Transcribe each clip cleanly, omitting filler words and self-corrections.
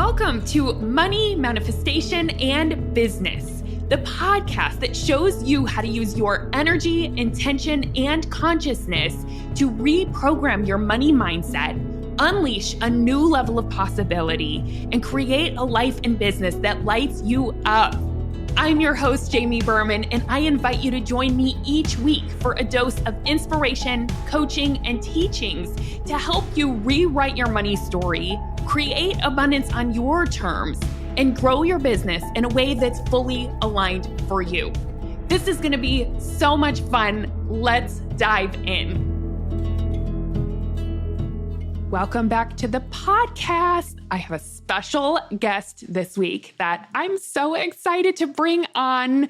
Welcome to Money, Manifestation, and Business, the podcast that shows you how to use your energy, intention, and consciousness to reprogram your money mindset, unleash a new level of possibility, and create a life and business that lights you up. I'm your host, Jamie Berman, and I invite you to join me each week for a dose of inspiration, coaching, and teachings to help you rewrite your money story, create abundance on your terms, and grow your business in a way that's fully aligned for you. This is going to be so much fun. Let's dive in. Welcome back to the podcast. I have a special guest this week that I'm so excited to bring on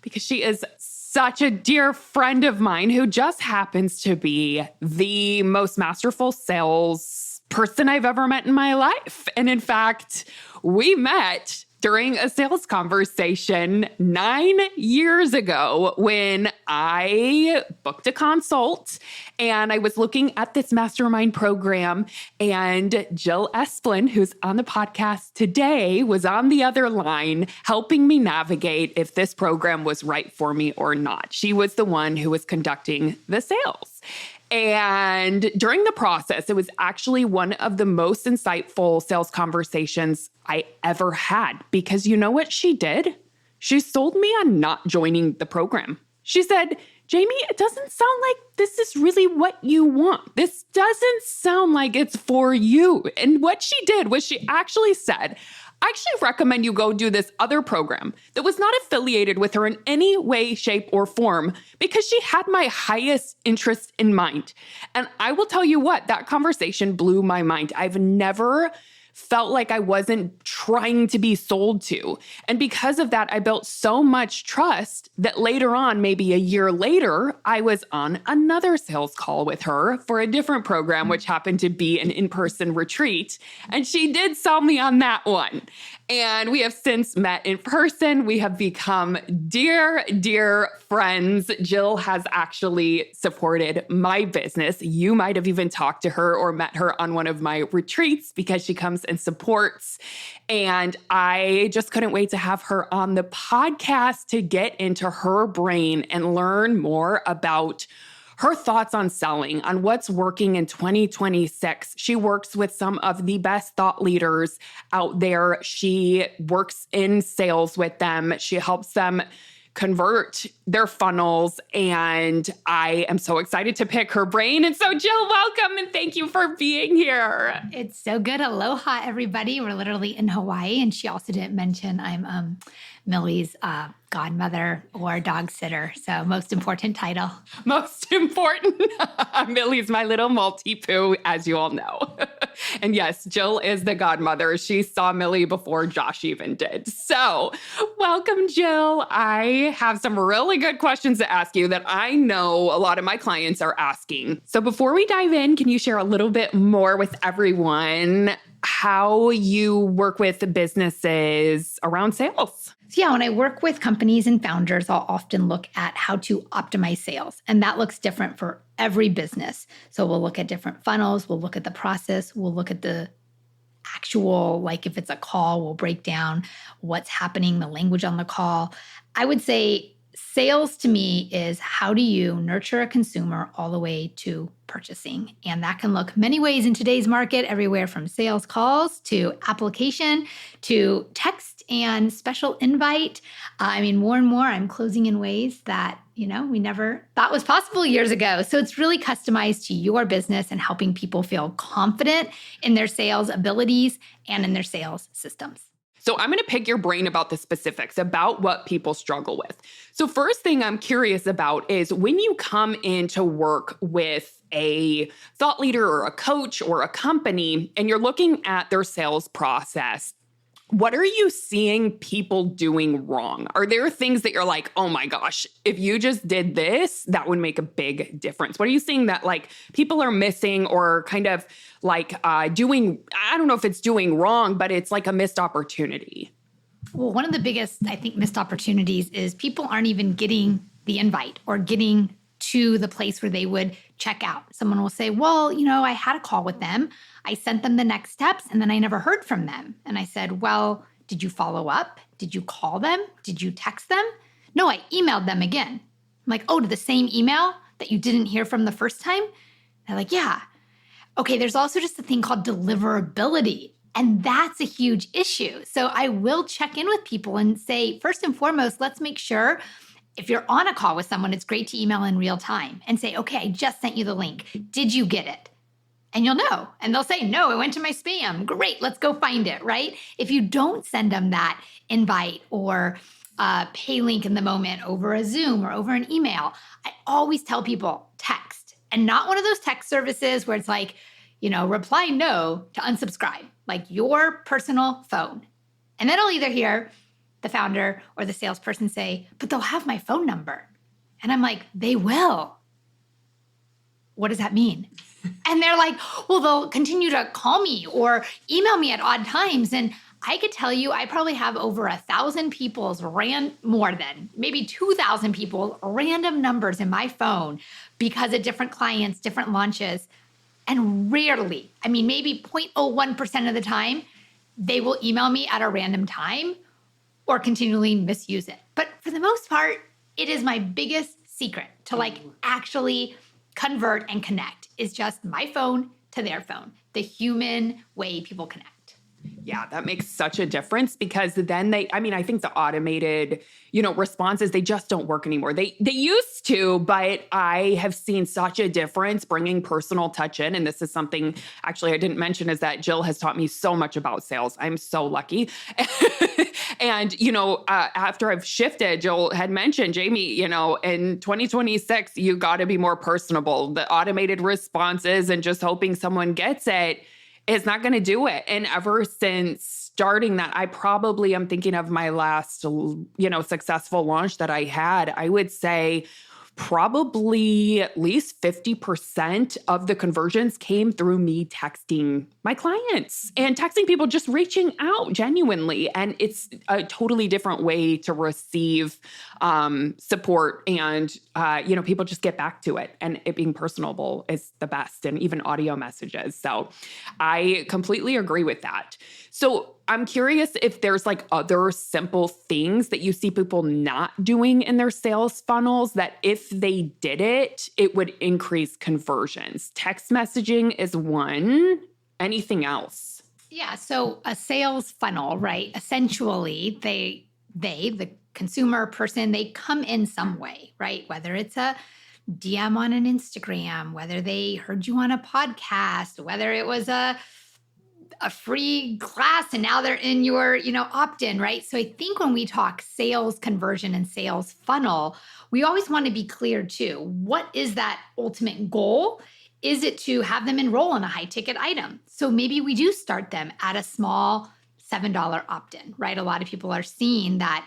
because she is such a dear friend of mine who just happens to be the most masterful sales person I've ever met in my life. And in fact, we met during a sales conversation 9 years ago when I booked a consult and I was looking at this mastermind program, and Jill Esplin, who's on the podcast today, was on the other line helping me navigate if this program was right for me or not. She was the one who was conducting the sales. And during the process, it was actually one of the most insightful sales conversations I ever had, because you know what she did? She sold me on not joining the program. She said, Jamie, it doesn't sound like this is really what you want. This doesn't sound like it's for you. And what she did was she actually said, I actually recommend you go do this other program that was not affiliated with her in any way, shape, or form because she had my highest interest in mind. And I will tell you what, that conversation blew my mind. I've never felt like I wasn't trying to be sold to. And because of that, I built so much trust that later on, maybe a year later, I was on another sales call with her for a different program, which happened to be an in-person retreat. And she did sell me on that one. And we have since met in person. We have become dear, dear friends. Jill has actually supported my business. You might have even talked to her or met her on one of my retreats because she comes and supports. And I just couldn't wait to have her on the podcast to get into her brain and learn more about her thoughts on selling, on what's working in 2026. She works with some of the best thought leaders out there. She works in sales with them. She helps them convert their funnels. And I am so excited to pick her brain. And so Jill, welcome and thank you for being here. It's so good. Aloha, everybody. We're literally in Hawaii. And she also didn't mention I'm Millie's godmother or dog sitter. So most important title. Most important. Millie's my little multi-poo, as you all know. And yes, Jill is the godmother. She saw Millie before Josh even did. So welcome, Jill. I have some really good questions to ask you that I know a lot of my clients are asking. So before we dive in, can you share a little bit more with everyone how you work with businesses around sales? So yeah, when I work with companies and founders, I'll often look at how to optimize sales. And that looks different for every business. So we'll look at different funnels. We'll look at the process. We'll look at the actual, like if it's a call, we'll break down what's happening, the language on the call. I would say sales to me is how do you nurture a consumer all the way to purchasing? And that can look many ways in today's market, everywhere from sales calls to application to text and special invite. More and more I'm closing in ways that, we never thought was possible years ago. So it's really customized to your business and helping people feel confident in their sales abilities and in their sales systems. So I'm going to pick your brain about the specifics, about what people struggle with. So first thing I'm curious about is when you come in to work with a thought leader or a coach or a company, and you're looking at their sales process, what are you seeing people doing wrong? Are there things that you're like, oh my gosh, if you just did this, that would make a big difference? What are you seeing that like people are missing or kind of like doing, I don't know if it's doing wrong, but it's like a missed opportunity? Well, one of the biggest, I think, missed opportunities is people aren't even getting the invite or getting to the place where they would check out. Someone will say, well, I had a call with them. I sent them the next steps and then I never heard from them. And I said, well, did you follow up? Did you call them? Did you text them? No, I emailed them again. I'm like, oh, to the same email that you didn't hear from the first time? They're like, yeah. Okay, there's also just a thing called deliverability. And that's a huge issue. So I will check in with people and say, first and foremost, let's make sure if you're on a call with someone, it's great to email in real time and say, okay, I just sent you the link. Did you get it? And you'll know. And they'll say, no, it went to my spam. Great, let's go find it, right? If you don't send them that invite or pay link in the moment over a Zoom or over an email, I always tell people text. And not one of those text services where it's like, reply no to unsubscribe, like your personal phone. And then I'll either hear the founder or the salesperson say, but they'll have my phone number. And I'm like, they will. What does that mean? And they're like, well, they'll continue to call me or email me at odd times. And I could tell you, I probably have over 1,000 people's more than maybe 2,000 people, random numbers in my phone because of different clients, different launches. And rarely, maybe 0.01% of the time, they will email me at a random time or continually misuse it. But for the most part, it is my biggest secret to actually convert and connect is just my phone to their phone, the human way people connect. Yeah, that makes such a difference because then I think the automated, responses, they just don't work anymore. They used to, but I have seen such a difference bringing personal touch in. And this is something actually I didn't mention is that Jill has taught me so much about sales. I'm so lucky. And, after I've shifted, Jill had mentioned, Jamie, in 2026, you got to be more personable. The automated responses and just hoping someone gets it is not going to do it. And ever since starting that, I probably am thinking of my last, successful launch that I had. I would say probably at least 50% of the conversions came through me texting my clients and texting people, just reaching out genuinely. And it's a totally different way to receive support. And, people just get back to it. And it being personable is the best, and even audio messages. So I completely agree with that. So I'm curious if there's other simple things that you see people not doing in their sales funnels that if they did it, it would increase conversions. Text messaging is one. Anything else? Yeah. So a sales funnel, right? Essentially, the consumer person, they come in some way, right? Whether it's a DM on an Instagram, whether they heard you on a podcast, whether it was a free class and now they're in your, opt-in, right? So I think when we talk sales conversion and sales funnel, we always want to be clear too. What is that ultimate goal? Is it to have them enroll in a high ticket item? So maybe we do start them at a small $7 opt-in, right? A lot of people are seeing that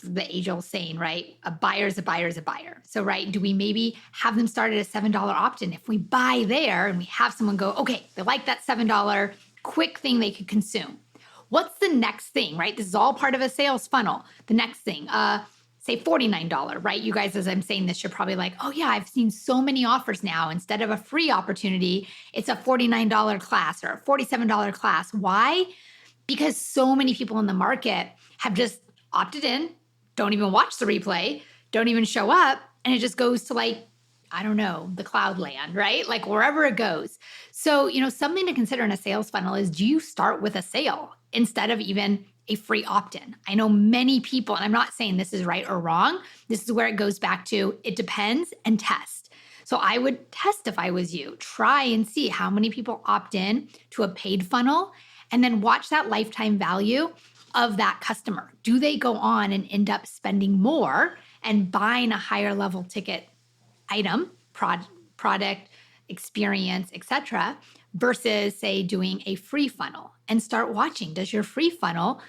the age-old saying, right? A buyer is a buyer is a buyer. So, right, do we maybe have them start at a $7 opt-in? If we buy there and we have someone go, okay, they like that $7 quick thing they could consume. What's the next thing, right? This is all part of a sales funnel. The next thing, say $49, right? You guys, as I'm saying this, you're probably like, oh yeah, I've seen so many offers now. Instead of a free opportunity, it's a $49 class or a $47 class. Why? Because so many people in the market have just opted in, don't even watch the replay, don't even show up, and it just goes to the cloud land, right? Wherever it goes. So, something to consider in a sales funnel is, do you start with a sale instead of even a free opt-in? I know many people, and I'm not saying this is right or wrong. This is where it goes back to, it depends, and test. So I would test if I was you. Try and see how many people opt in to a paid funnel, and then watch that lifetime value of that customer. Do they go on and end up spending more and buying a higher level ticket item, product, experience, etc., versus, say, doing a free funnel? And start watching. Does your free funnel,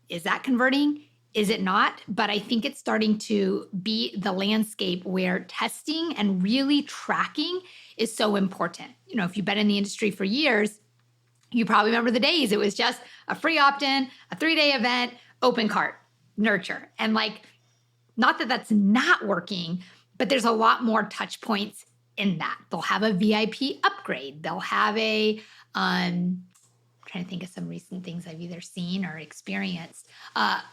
is that converting? Is it not? But I think it's starting to be the landscape where testing and really tracking is so important. If you've been in the industry for years, you probably remember the days it was just a free opt-in, a 3-day event, open cart, nurture. And not that that's not working, But there's a lot more touch points in that. They'll have a VIP upgrade. They'll have I'm trying to think of some recent things I've either seen or experienced.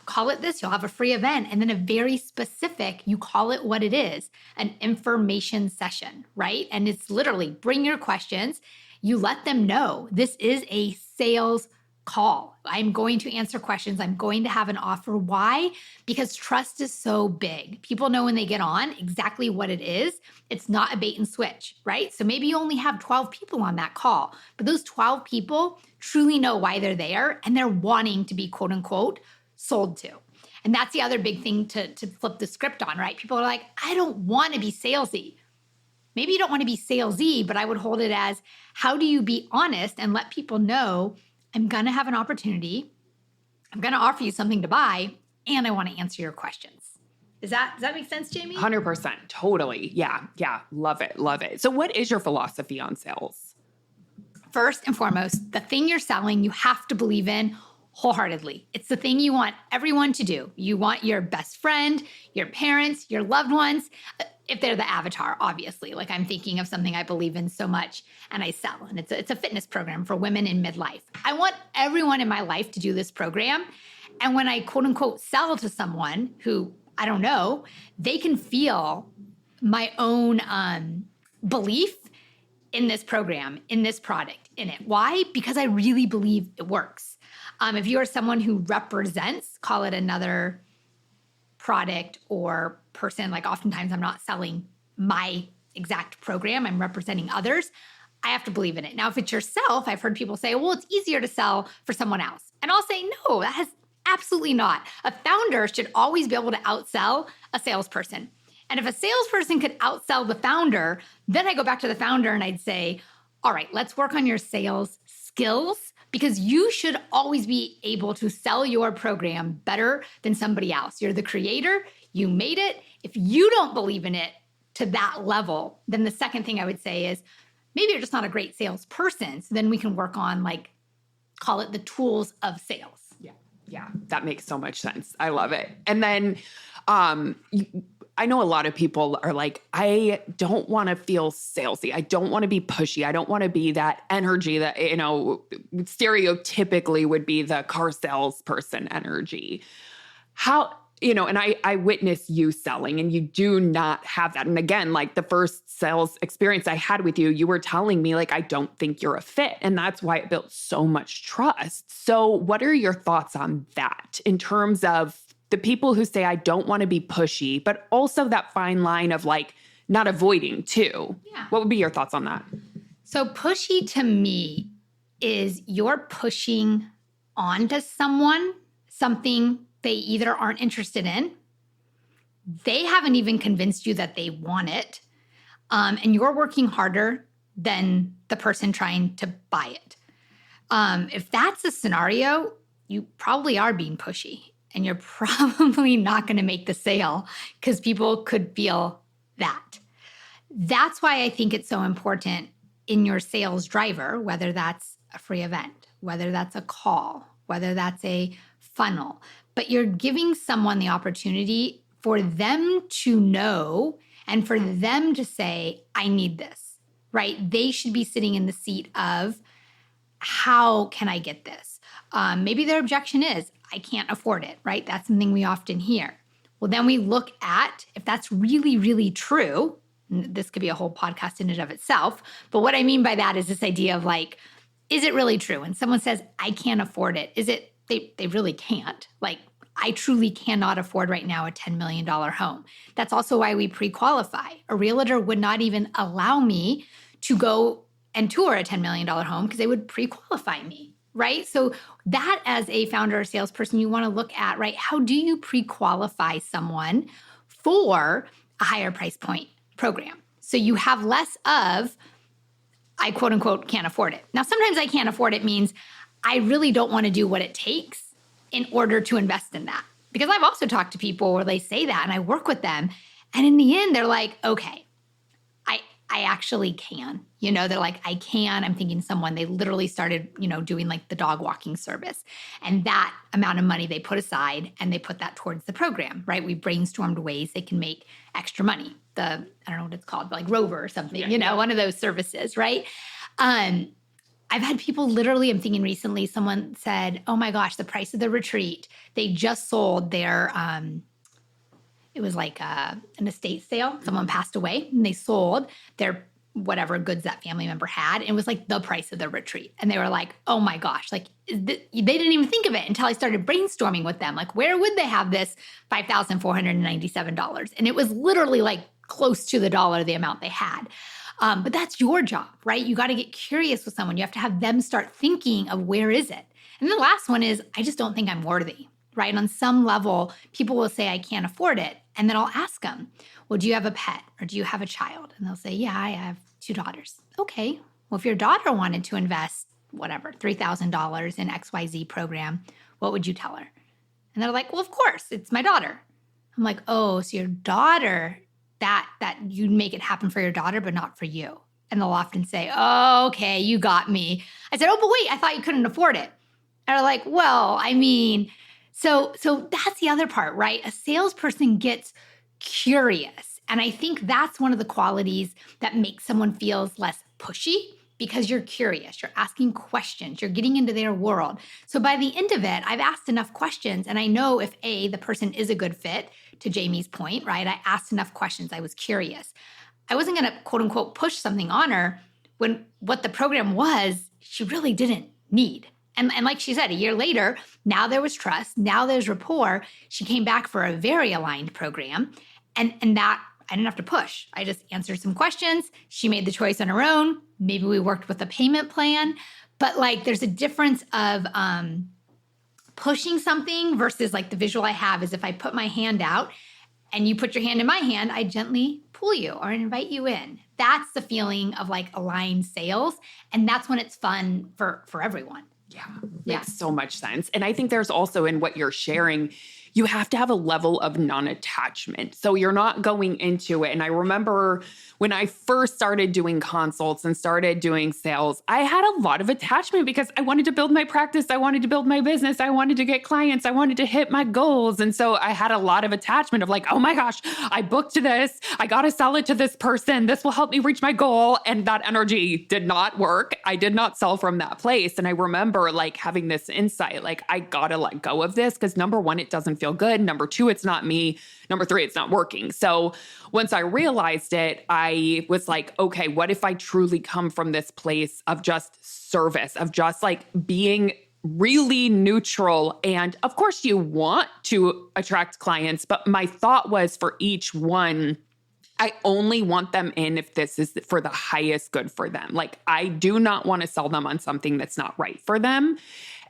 Call it this, you'll have a free event, and then a very specific, you call it what it is, an information session, right? And it's literally bring your questions. You let them know this is a sales call. I'm going to answer questions. I'm going to have an offer. Why? Because trust is so big. People know when they get on exactly what it is. It's not a bait and switch, right? So maybe you only have 12 people on that call, but those 12 people truly know why they're there and they're wanting to be quote unquote sold to. And that's the other big thing to flip the script on, right? People are like, I don't want to be salesy. Maybe you don't want to be salesy, but I would hold it as, how do you be honest and let people know I'm going to have an opportunity, I'm going to offer you something to buy, and I want to answer your questions. Does that make sense, Jamie? 100%. Totally. Yeah. Love it. So what is your philosophy on sales? First and foremost, the thing you're selling, you have to believe in wholeheartedly. It's the thing you want everyone to do. You want your best friend, your parents, your loved ones, if they're the avatar, obviously. Like I'm thinking of something I believe in so much and I sell, and it's a fitness program for women in midlife. I want everyone in my life to do this program. And when I quote unquote sell to someone who I don't know, they can feel my own belief in this program, in this product, in it. Why? Because I really believe it works. If you are someone who represents, call it another product or person, like oftentimes I'm not selling my exact program, I'm representing others, I have to believe in it. Now, if it's yourself, I've heard people say, well, it's easier to sell for someone else. And I'll say, no, that has absolutely not. A founder should always be able to outsell a salesperson. And if a salesperson could outsell the founder, then I go back to the founder and I'd say, all right, let's work on your sales skills, because you should always be able to sell your program better than somebody else. You're the creator, you made it. If you don't believe in it to that level, then the second thing I would say is maybe you're just not a great salesperson. So then we can work on, like, call it the tools of sales. Yeah, that makes so much sense. I love it. And then I know a lot of people are like, I don't want to feel salesy. I don't want to be pushy. I don't want to be that energy that, stereotypically would be the car salesperson energy. And I witness you selling and you do not have that. And again, like the first sales experience I had with you, you were telling me like, I don't think you're a fit. And that's why it built so much trust. So what are your thoughts on that in terms of the people who say, I don't want to be pushy, but also that fine line of like not avoiding too? Yeah. What would be your thoughts on that? So pushy to me is you're pushing onto someone something they either aren't interested in, they haven't even convinced you that they want it, and you're working harder than the person trying to buy it. If that's a scenario, you probably are being pushy and you're probably not going to make the sale because people could feel that. That's why I think it's so important in your sales driver, whether that's a free event, whether that's a call, whether that's a funnel, but you're giving someone the opportunity for them to know and for them to say, I need this, right? They should be sitting in the seat of, how can I get this? Maybe their objection is, I can't afford it, right? That's something we often hear. Well, then we look at if that's really, really true. This could be a whole podcast in and of itself. But what I mean by that is this idea of like, is it really true? When someone says, I can't afford it, is it, they really can't. Like, I truly cannot afford right now a $10 million home. That's also why we pre-qualify. A realtor would not even allow me to go and tour a $10 million home because they would pre-qualify me, right? So that as a founder or salesperson, you want to look at, right, how do you pre-qualify someone for a higher price point program? So you have less of, I quote unquote can't afford it. Now, sometimes I can't afford it means I really don't want to do what it takes in order to invest in that. Because I've also talked to people where they say that and I work with them. And in the end, they're like, okay, I actually can. They're like, I can. I'm thinking someone, they literally started, doing like the dog walking service. And that amount of money they put aside and they put that towards the program, right? We brainstormed ways they can make extra money. I don't know what it's called, but like Rover or something, one of those services, right? I've had people literally, I'm thinking recently, someone said, oh my gosh, the price of the retreat, they just sold their, it was like an estate sale. Someone passed away and they sold their whatever goods that family member had. And it was like the price of the retreat. And they were like, oh my gosh, like they didn't even think of it until I started brainstorming with them. Like, where would they have this $5,497? And it was literally like close to the dollar, the amount they had. But that's your job, right? You got to get curious with someone. You have to have them start thinking of where is it? And the last one is, I just don't think I'm worthy, right? On some level, people will say, I can't afford it. And then I'll ask them, well, do you have a pet or do you have a child? And they'll say, yeah, I have 2 daughters. Okay. Well, if your daughter wanted to invest, whatever, $3,000 in XYZ program, what would you tell her? And they're like, well, of course, it's my daughter. I'm like, oh, so your daughter, that you make it happen for your daughter, but not for you. And they'll often say, oh, okay, you got me. I said, oh, but wait, I thought you couldn't afford it. And they're like, well, I mean, so that's the other part, right? A salesperson gets curious. And I think that's one of the qualities that makes someone feel less pushy, because you're curious, you're asking questions, you're getting into their world. So by the end of it, I've asked enough questions and I know if the person is a good fit, to Jamie's point, right? I asked enough questions, I was curious. I wasn't gonna quote unquote push something on her when what the program was, she really didn't need. And like she said, a year later, now there was trust, now there's rapport. She came back for a very aligned program and that I didn't have to push. I just answered some questions. She made the choice on her own. Maybe we worked with a payment plan, but like there's a difference of pushing something versus like the visual I have is if I put my hand out and you put your hand in my hand, I gently pull you or invite you in. That's the feeling of like aligned sales. And that's when it's fun for everyone. Yeah, makes so much sense. And I think there's also in what you're sharing, you have to have a level of non-attachment. So you're not going into it. And I remember when I first started doing consults and started doing sales, I had a lot of attachment because I wanted to build my practice. I wanted to build my business. I wanted to get clients. I wanted to hit my goals. And so I had a lot of attachment of like, oh my gosh, I booked this. I got to sell it to this person. This will help me reach my goal. And that energy did not work. I did not sell from that place. And I remember like having this insight, like I got to let go of this because number one, it doesn't feel good. Number two, it's not me. Number three, it's not working. So once I realized it, I was like, okay, what if I truly come from this place of just service, of just like being really neutral? And of course you want to attract clients, but my thought was for each one, I only want them in if this is for the highest good for them. Like I do not want to sell them on something that's not right for them.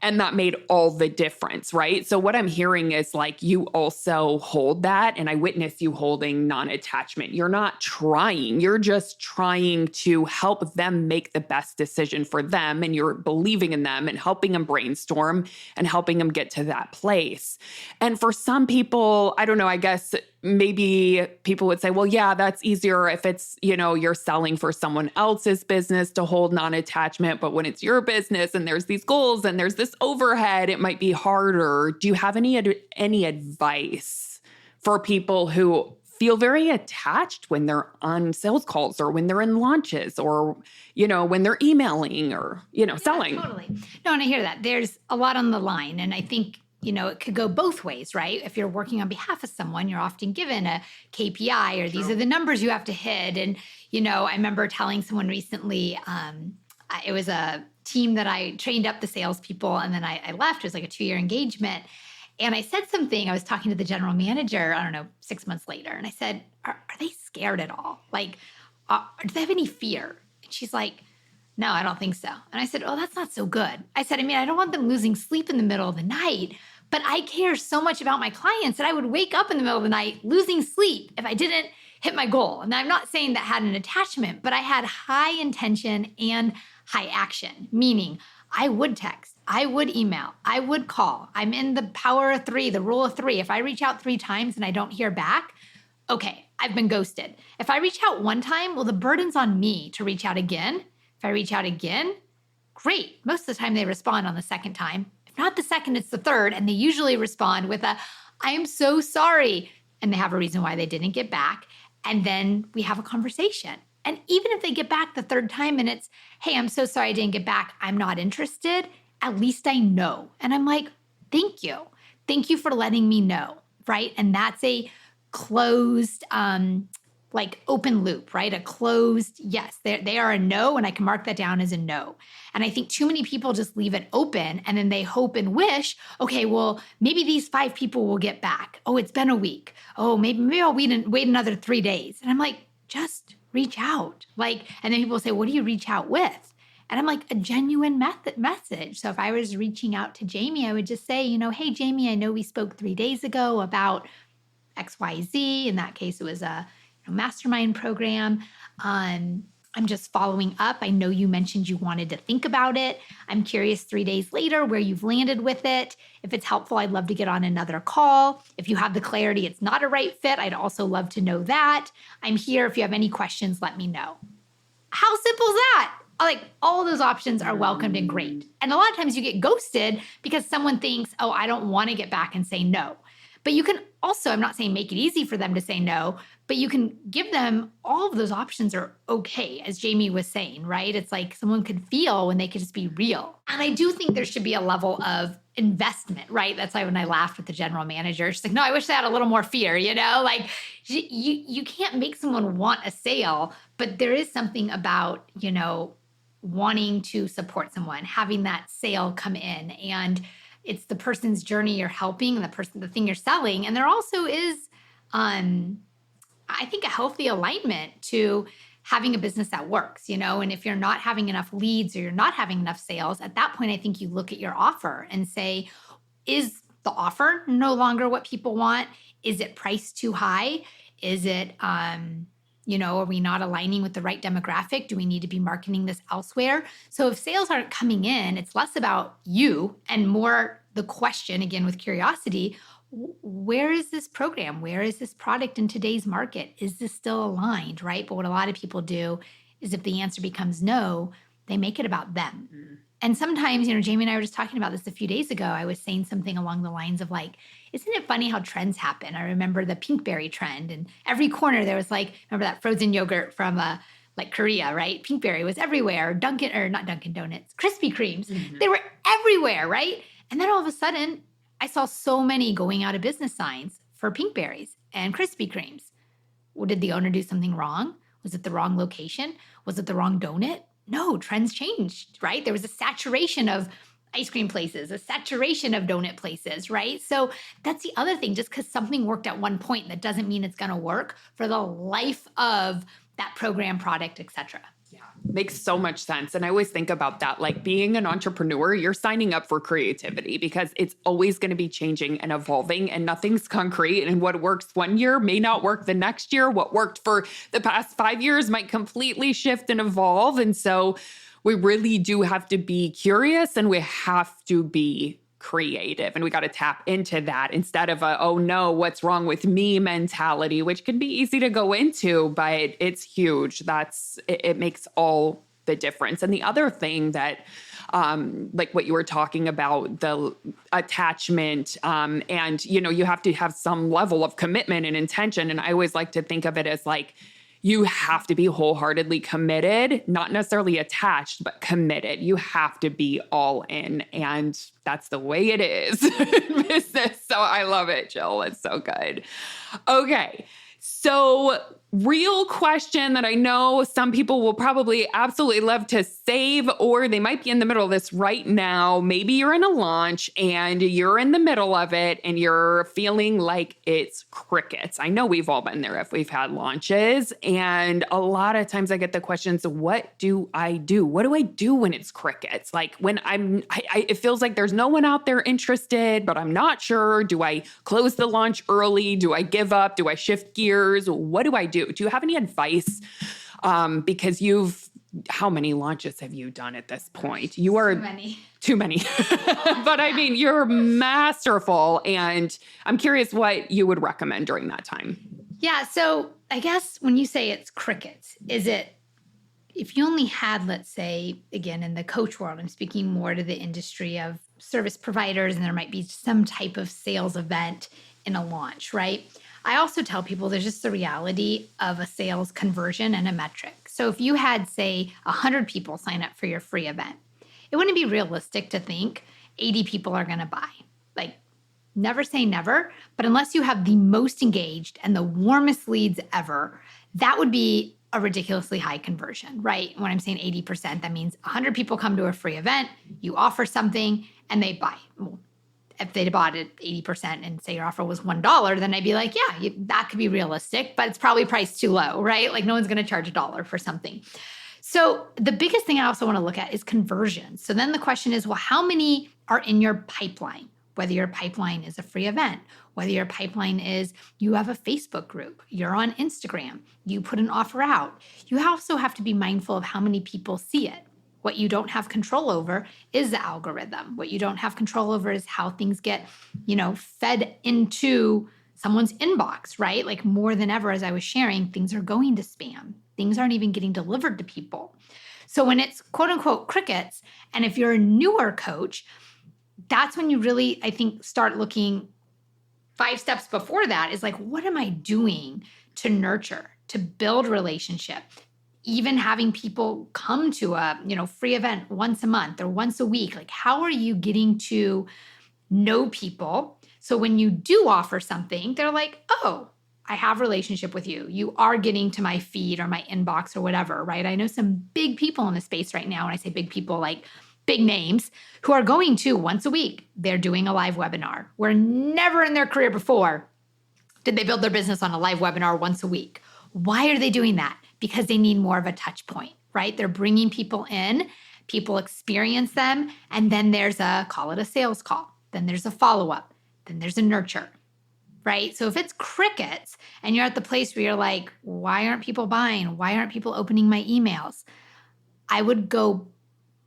And that made all the difference, right? So what I'm hearing is like you also hold that, and I witness you holding non-attachment. You're not trying. You're just trying to help them make the best decision for them, and you're believing in them and helping them brainstorm and helping them get to that place. And for some people, I don't know, I guess maybe people would say, well, yeah, that's easier if it's, you're selling for someone else's business to hold non-attachment. But when it's your business and there's these goals and there's this overhead, it might be harder. Do you have any advice for people who feel very attached when they're on sales calls or when they're in launches or, when they're emailing or, selling? Totally. No, and I hear that. There's a lot on the line. And I think, it could go both ways, right? If you're working on behalf of someone, you're often given a KPI or these are the numbers you have to hit. And, I remember telling someone recently, it was a team that I trained up the salespeople and then I left. It was like a 2-year engagement. And I said something, I was talking to the general manager, 6 months later. And I said, are they scared at all? Like, do they have any fear? And she's like, no, I don't think so. And I said, oh, that's not so good. I said, I don't want them losing sleep in the middle of the night, but I care so much about my clients that I would wake up in the middle of the night losing sleep if I didn't hit my goal. And I'm not saying that had an attachment, but I had high intention and high action, meaning I would text, I would email, I would call. I'm in the power of 3, the rule of 3. If I reach out 3 times and I don't hear back, okay, I've been ghosted. If I reach out one time, well, the burden's on me to reach out again. If I reach out again, great. Most of the time they respond on the second time. If not the second, it's the third. And they usually respond with I am so sorry. And they have a reason why they didn't get back. And then we have a conversation. And even if they get back the third time and it's, hey, I'm so sorry I didn't get back, I'm not interested, at least I know. And I'm like, thank you. Thank you for letting me know, right? And that's a closed, open loop, right? A closed, yes, they are a no, and I can mark that down as a no. And I think too many people just leave it open and then they hope and wish, okay, well, maybe these 5 people will get back. Oh, it's been a week. Oh, maybe I'll wait another 3 days. And I'm like, just reach out. And then people say, what do you reach out with? And I'm like, a genuine message. So if I was reaching out to Jamie, I would just say, hey, Jamie, I know we spoke 3 days ago about XYZ. In that case, it was a mastermind program. I'm just following up. I know you mentioned you wanted to think about it. I'm curious 3 days later where you've landed with it. If it's helpful, I'd love to get on another call. If you have the clarity it's not a right fit, I'd also love to know that. I'm here. If you have any questions, let me know. How simple is that? All of those options are welcomed and great. And a lot of times you get ghosted because someone thinks, oh, I don't want to get back and say no. But you can also, I'm not saying make it easy for them to say no, but you can give them all of those options are okay, as Jamie was saying, right? It's like someone could feel when they could just be real. And I do think there should be a level of investment, right? That's why when I laughed with the general manager, she's like, no, I wish I had a little more fear, you can't make someone want a sale, but there is something about, wanting to support someone, having that sale come in, and it's the person's journey you're helping and the thing you're selling. And there also is, I think, a healthy alignment to having a business that works, and if you're not having enough leads or you're not having enough sales, at that point, I think you look at your offer and say, is the offer no longer what people want? Is it priced too high? Is it, are we not aligning with the right demographic? Do we need to be marketing this elsewhere? So if sales aren't coming in, it's less about you and more the question, again, with curiosity, where is this program? Where is this product in today's market? Is this still aligned, right? But what a lot of people do is if the answer becomes no, they make it about them. Mm-hmm. And sometimes, Jamie and I were just talking about this a few days ago. I was saying something along the lines of isn't it funny how trends happen? I remember the pinkberry trend, and every corner there was remember that frozen yogurt from Korea, right? Pinkberry was everywhere. Not Dunkin' Donuts, Krispy Kremes. Mm-hmm. They were everywhere, right? And then all of a sudden, I saw so many going out of business signs for pinkberries and Krispy Kremes. Well, did the owner do something wrong? Was it the wrong location? Was it the wrong donut? No, trends changed, right? There was a saturation of ice cream places, a saturation of donut places, right? So that's the other thing. Just because something worked at one point, that doesn't mean it's going to work for the life of that program, product, et cetera. Yeah, makes so much sense. And I always think about that, being an entrepreneur, you're signing up for creativity because it's always going to be changing and evolving and nothing's concrete. And what works one year may not work the next year. What worked for the past 5 years might completely shift and evolve. And so we really do have to be curious and we have to be creative, and we got to tap into that instead of oh no, what's wrong with me mentality, which can be easy to go into, but it's huge. It makes all the difference. And the other thing that what you were talking about, the attachment, and you have to have some level of commitment and intention. And I always like to think of it as you have to be wholeheartedly committed, not necessarily attached, but committed. You have to be all in. And that's the way it is in business. So I love it, Jill. It's so good. Okay. So real question that I know some people will probably absolutely love to save, or they might be in the middle of this right now. Maybe you're in a launch and you're in the middle of it and you're feeling like it's crickets. I know we've all been there if we've had launches. And a lot of times I get the questions, what do I do? What do I do when it's crickets? When it feels like there's no one out there interested, but I'm not sure. Do I close the launch early? Do I give up? Do I shift gears? What do I do? Do you have any advice? Because how many launches have you done at this point? You are too many. But I mean, you're masterful. And I'm curious what you would recommend during that time. Yeah. So I guess when you say it's crickets, is it, if you only had, let's say, again, in the coach world, I'm speaking more to the industry of service providers, and there might be some type of sales event in a launch, right? I also tell people there's just the reality of a sales conversion and a metric. So if you had, say, 100 people sign up for your free event, it wouldn't be realistic to think 80 people are going to buy. Like, never say never, but unless you have the most engaged and the warmest leads ever, that would be a ridiculously high conversion, right? When I'm saying 80%, that means 100 people come to a free event, you offer something, and they buy. Well, if they bought it 80% and say your offer was $1, then I'd be like, yeah, that could be realistic, but it's probably priced too low, right? Like no one's going to charge $1 for something. So the biggest thing I also want to look at is conversion. So then the question is, well, how many are in your pipeline? Whether your pipeline is a free event, whether your pipeline is you have a Facebook group, you're on Instagram, you put an offer out. You also have to be mindful of how many people see it. What you don't have control over is the algorithm. What you don't have control over is how things get, fed into someone's inbox, right? Like more than ever, as I was sharing, things are going to spam. Things aren't even getting delivered to people. So when it's quote unquote crickets, and if you're a newer coach, that's when you really, I think, start looking 5 steps before that is like, what am I doing to nurture, to build relationship? Even having people come to a, free event once a month or once a week. Like, how are you getting to know people? So when you do offer something, they're like, oh, I have a relationship with you. You are getting to my feed or my inbox or whatever, right? I know some big people in the space right now. When I say big people, like big names who are going to once a week, they're doing a live webinar. Where never in their career before did they build their business on a live webinar once a week. Why are they doing that? Because they need more of a touch point, right? They're bringing people in, people experience them, and then there's call it a sales call. Then there's a follow-up. Then there's a nurture, right? So if it's crickets and you're at the place where you're like, why aren't people buying? Why aren't people opening my emails? I would go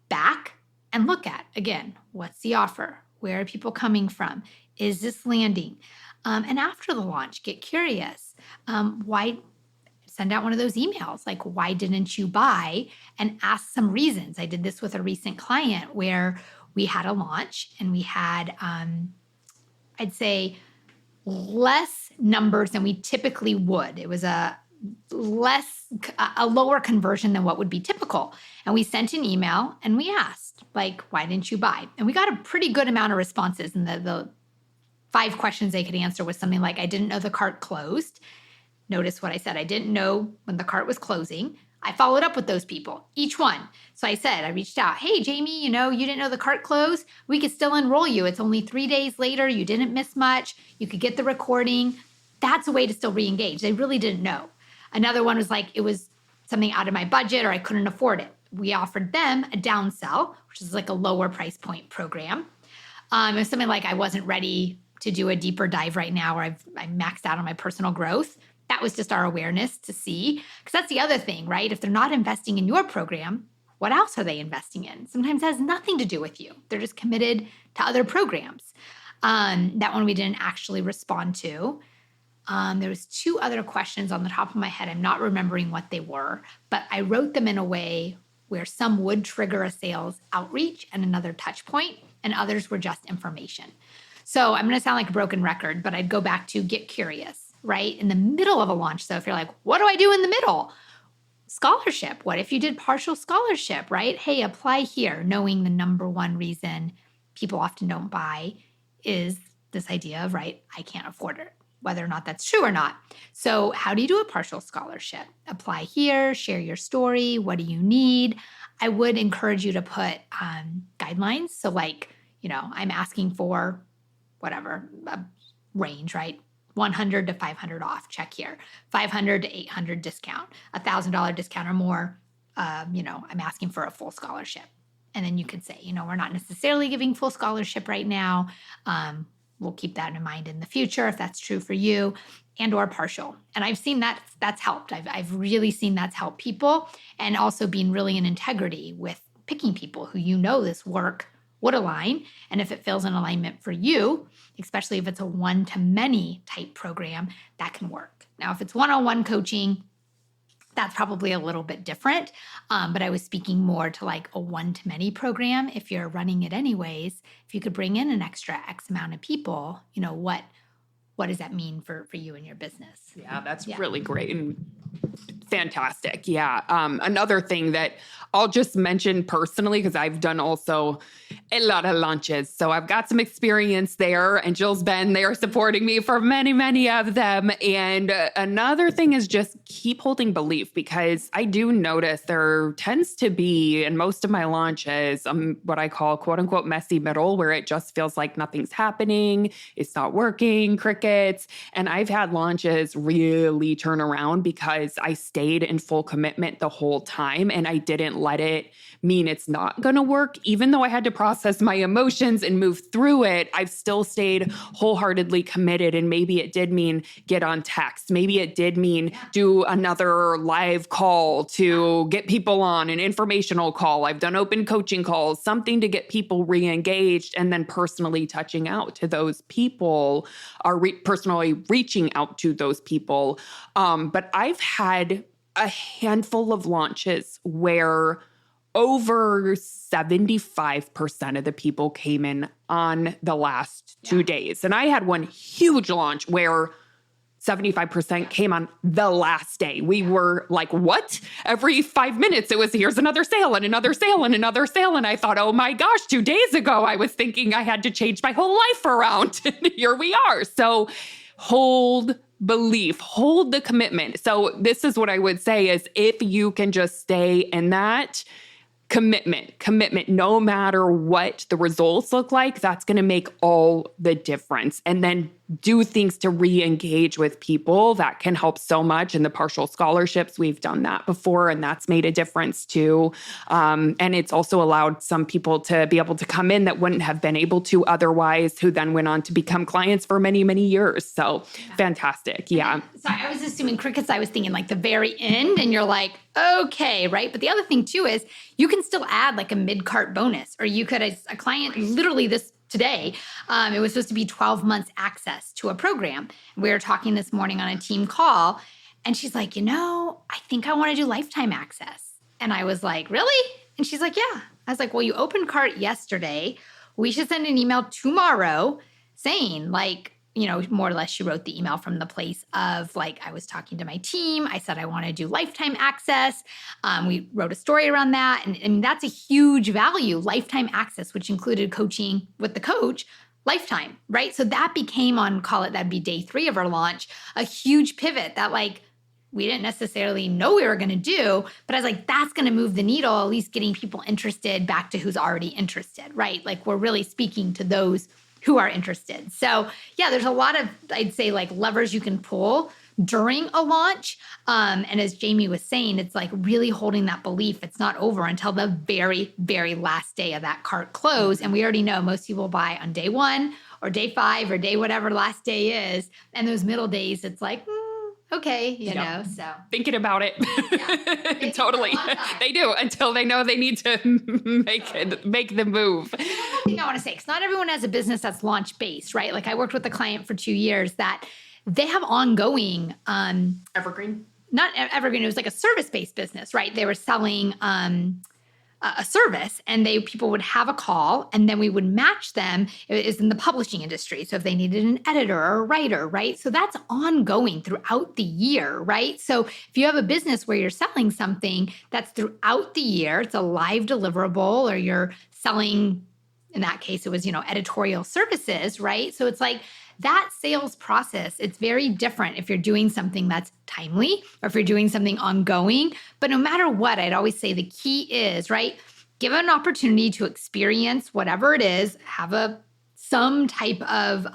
back and look at, again, what's the offer? Where are people coming from? Is this landing? And after the launch, get curious. Why send out one of those emails? Like, why didn't you buy? And ask some reasons. I did this with a recent client where we had a launch and we had, I'd say, less numbers than we typically would. It was a lower conversion than what would be typical. And we sent an email and we asked, like, why didn't you buy? And we got a pretty good amount of responses. And the 5 questions they could answer was something like, I didn't know the cart closed. Notice what I said. I didn't know when the cart was closing. I followed up with those people, each one. So I said, I reached out, hey, Jamie, you didn't know the cart closed? We could still enroll you. It's only 3 days later. You didn't miss much. You could get the recording. That's a way to still re-engage. They really didn't know. Another one was like, it was something out of my budget or I couldn't afford it. We offered them a downsell, which is like a lower price point program. It was something like, I wasn't ready to do a deeper dive right now, or I'm maxed out on my personal growth. That was just our awareness to see. Because that's the other thing, right? If they're not investing in your program, what else are they investing in? Sometimes it has nothing to do with you. They're just committed to other programs. That one we didn't actually respond to. There was 2 other questions on the top of my head. I'm not remembering what they were, but I wrote them in a way where some would trigger a sales outreach and another touch point, and others were just information. So I'm going to sound like a broken record, but I'd go back to get curious, right? In the middle of a launch. So if you're like, what do I do in the middle? Scholarship. What if you did partial scholarship, right? Hey, apply here, knowing the number one reason people often don't buy is this idea of, right, I can't afford it, whether or not that's true or not. So how do you do a partial scholarship? Apply here, share your story. What do you need? I would encourage you to put guidelines. So like, I'm asking for whatever, a range, right? 100 to 500 off, check here. 500 to 800 discount, $1,000 discount or more. I'm asking for a full scholarship. And then you could say, we're not necessarily giving full scholarship right now. We'll keep that in mind in the future if that's true for you, and or partial. And I've seen that's helped. I've really seen that's helped people, and also being really in integrity with picking people who this work would align. And if it feels in alignment for you, especially if it's a one-to-many type program, that can work. Now, if it's one-on-one coaching, that's probably a little bit different. But I was speaking more to like a one-to-many program. If you're running it anyways, if you could bring in an extra X amount of people, what does that mean for you and your business? Yeah, that's really great and fantastic. Yeah. Another thing that I'll just mention personally, because I've done also a lot of launches. So I've got some experience there, and Jill's been there supporting me for many, many of them. And another thing is just keep holding belief, because I do notice there tends to be in most of my launches, what I call quote unquote messy middle, where it just feels like nothing's happening. It's not working, crickets. And I've had launches really turn around because I stayed in full commitment the whole time, and I didn't let it mean it's not going to work. Even though I had to process my emotions and move through it, I've still stayed wholeheartedly committed. And maybe it did mean get on text. Maybe it did mean do another live call to get people on, an informational call. I've done open coaching calls, something to get people re-engaged, and then personally touching out to those people, or personally reaching out to those people. But I've had a handful of launches where over 75% of the people came in on the last 2 days. And I had one huge launch where 75% came on the last day. We were like, what? Every 5 minutes, it was, here's another sale and another sale and another sale. And I thought, oh my gosh, 2 days ago, I was thinking I had to change my whole life around. And here we are. So hold belief, hold the commitment. So this is what I would say is if you can just stay in that commitment, no matter what the results look like, that's going to make all the difference. And then do things to re-engage with people. That can help so much. In the partial scholarships, we've done that before, and that's made a difference too. And it's also allowed some people to be able to come in that wouldn't have been able to otherwise, who then went on to become clients for many, many years. So fantastic. Yeah. Sorry, I was assuming crickets. I was thinking like the very end, and you're like, okay, right? But the other thing too is you can still add like a mid-cart bonus, or you could, as a client, literally today, it was supposed to be 12 months access to a program. We were talking this morning on a team call, and she's like, I think I want to do lifetime access. And I was like, really? And she's like, yeah. I was like, well, you opened cart yesterday. We should send an email tomorrow saying like, more or less she wrote the email from the place of like, I was talking to my team. I said, I want to do lifetime access. We wrote a story around that. And that's a huge value, lifetime access, which included coaching with the coach, lifetime, right? So that became that'd be day 3 of our launch, a huge pivot that like, we didn't necessarily know we were going to do, but I was like, that's going to move the needle, at least getting people interested back to who's already interested, right? Like we're really speaking to those who are interested. So yeah, there's a lot of, I'd say like levers you can pull during a launch. And as Jamie was saying, it's like really holding that belief. It's not over until the very, very last day of that cart close. And we already know most people buy on day 1 or day 5 or day whatever last day is. And those middle days, it's like, okay, so. Thinking about it. Yeah. Totally. They do until they know they need to make the move. One more thing I want to say, because not everyone has a business that's launch-based, right? Like I worked with a client for 2 years that they have ongoing. Evergreen? Not evergreen. It was like a service-based business, right? They were selling a service, and people would have a call, and then we would match them. It is in the publishing industry. So if they needed an editor or a writer, right? So that's ongoing throughout the year, right? So if you have a business where you're selling something that's throughout the year, it's a live deliverable, or you're selling, in that case, it was, editorial services, right? So it's like that sales process, it's very different if you're doing something that's timely or if you're doing something ongoing. But no matter what, I'd always say the key is, right, give an opportunity to experience whatever it is, have some type of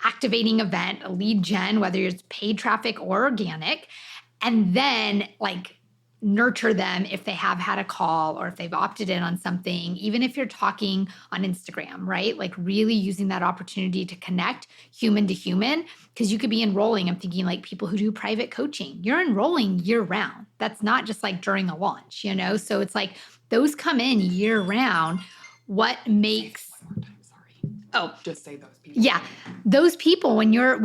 activating event, a lead gen, whether it's paid traffic or organic, and then like nurture them if they have had a call or if they've opted in on something, even if you're talking on Instagram, right? Like really using that opportunity to connect human to human, because you could be enrolling. I'm thinking like people who do private coaching, you're enrolling year round. That's not just like during a launch, So it's like those come in year round. What makes Oh, just say those people. Yeah. Those people, when you're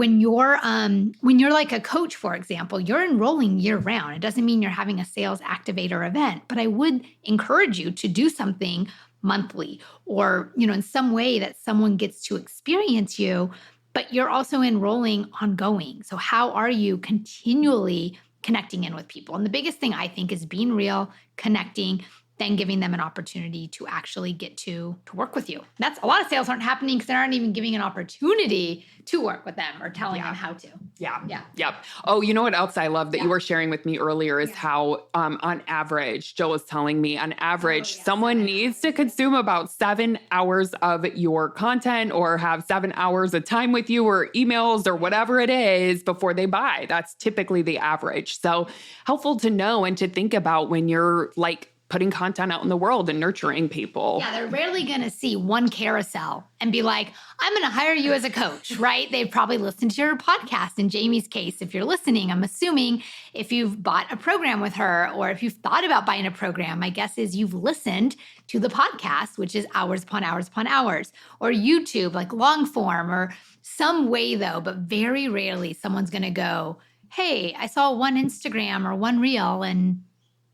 like a coach, for example, you're enrolling year round. It doesn't mean you're having a sales activator event, but I would encourage you to do something monthly or, in some way that someone gets to experience you, but you're also enrolling ongoing. So how are you continually connecting in with people? And the biggest thing I think is being real, connecting, then giving them an opportunity to actually get to work with you. That's a lot of sales aren't happening because they aren't even giving an opportunity to work with them or telling them how to. Yep. Oh, you know what else I love that you were sharing with me earlier is how on average, Jill was telling me on average, someone needs to consume about 7 hours of your content or have 7 hours of time with you or emails or whatever it is before they buy. That's typically the average. So helpful to know and to think about when you're like putting content out in the world and nurturing people. Yeah, they're rarely going to see one carousel and be like, I'm going to hire you as a coach, right? They've probably listened to your podcast. In Jamie's case, if you're listening, I'm assuming if you've bought a program with her or if you've thought about buying a program, my guess is you've listened to the podcast, which is hours upon hours upon hours, or YouTube, like long form or some way though, but very rarely someone's going to go, hey, I saw one Instagram or one reel and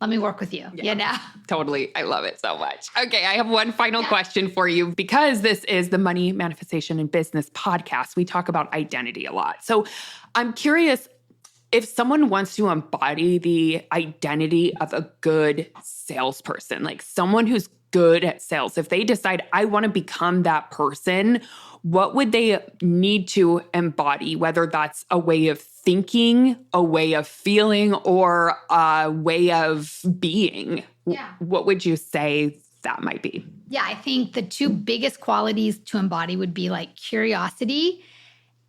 let me work with you. Totally. I love it so much. Okay. I have one final question for you because this is the Money Manifestation and Business podcast. We talk about identity a lot. So I'm curious if someone wants to embody the identity of a good salesperson, like someone who's good at sales, if they decide I want to become that person, what would they need to embody, whether that's a way of thinking, a way of feeling, or a way of being? What would you say that might be? Yeah, I think the two biggest qualities to embody would be like curiosity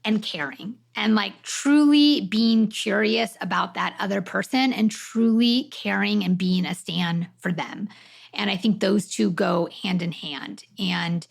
and caring, and like truly being curious about that other person and truly caring and being a stand for them. And I think those two go hand in hand. And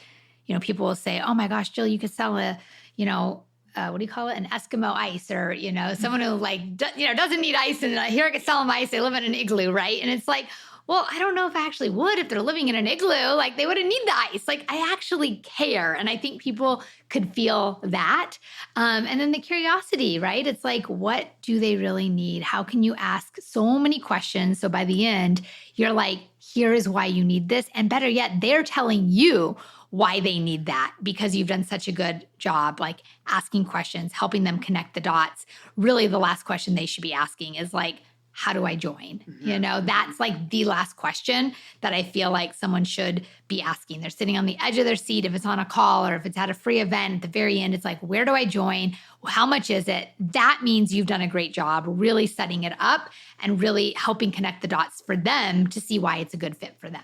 people will say, oh my gosh, Jill, you could sell a, what do you call it? An Eskimo ice or, someone who doesn't need ice. And here I could sell them ice. They live in an igloo, right? And it's like, well, I don't know if I actually would if they're living in an igloo. Like they wouldn't need the ice. Like I actually care. And I think people could feel that. And then the curiosity, right? It's like, what do they really need? How can you ask so many questions? So by the end, you're like, here is why you need this. And better yet, they're telling you why they need that because you've done such a good job, like asking questions, helping them connect the dots. Really, the last question they should be asking is like, how do I join? That's like the last question that I feel like someone should be asking. They're sitting on the edge of their seat. If it's on a call or if it's at a free event, at the very end, it's like, where do I join? How much is it? That means you've done a great job really setting it up and really helping connect the dots for them to see why it's a good fit for them.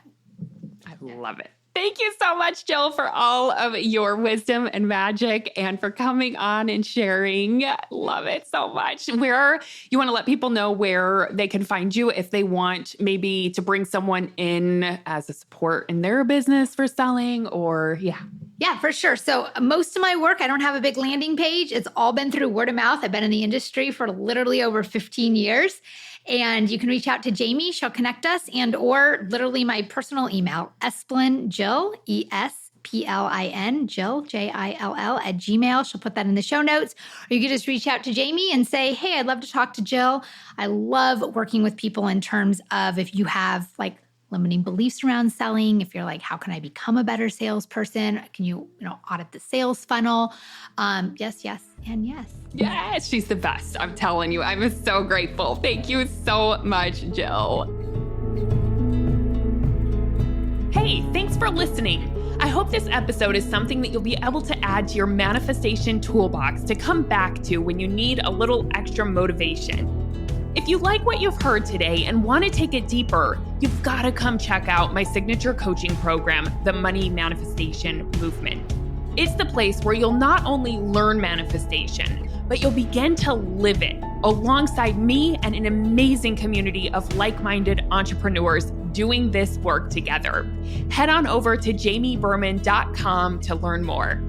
I love it. Thank you so much, Jill, for all of your wisdom and magic and for coming on and sharing. Love it so much. Where you want to let people know where they can find you if they want maybe to bring someone in as a support in their business for selling or Yeah, for sure. So most of my work, I don't have a big landing page. It's all been through word of mouth. I've been in the industry for literally over 15 years. And you can reach out to Jamie. She'll connect us or literally my personal email, Esplin Jill, ESPLIN, Jill, JILL at Gmail. She'll put that in the show notes. Or you can just reach out to Jamie and say, hey, I'd love to talk to Jill. I love working with people in terms of if you have like limiting beliefs around selling, if you're like, how can I become a better salesperson? Can you, audit the sales funnel? Yes, and yes. Yes, she's the best. I'm telling you, I'm so grateful. Thank you so much, Jill. Hey, thanks for listening. I hope this episode is something that you'll be able to add to your manifestation toolbox to come back to when you need a little extra motivation. If you like what you've heard today and want to take it deeper, you've got to come check out my signature coaching program, the Money Manifestation Movement. It's the place where you'll not only learn manifestation, but you'll begin to live it alongside me and an amazing community of like-minded entrepreneurs doing this work together. Head on over to jamieberman.com to learn more.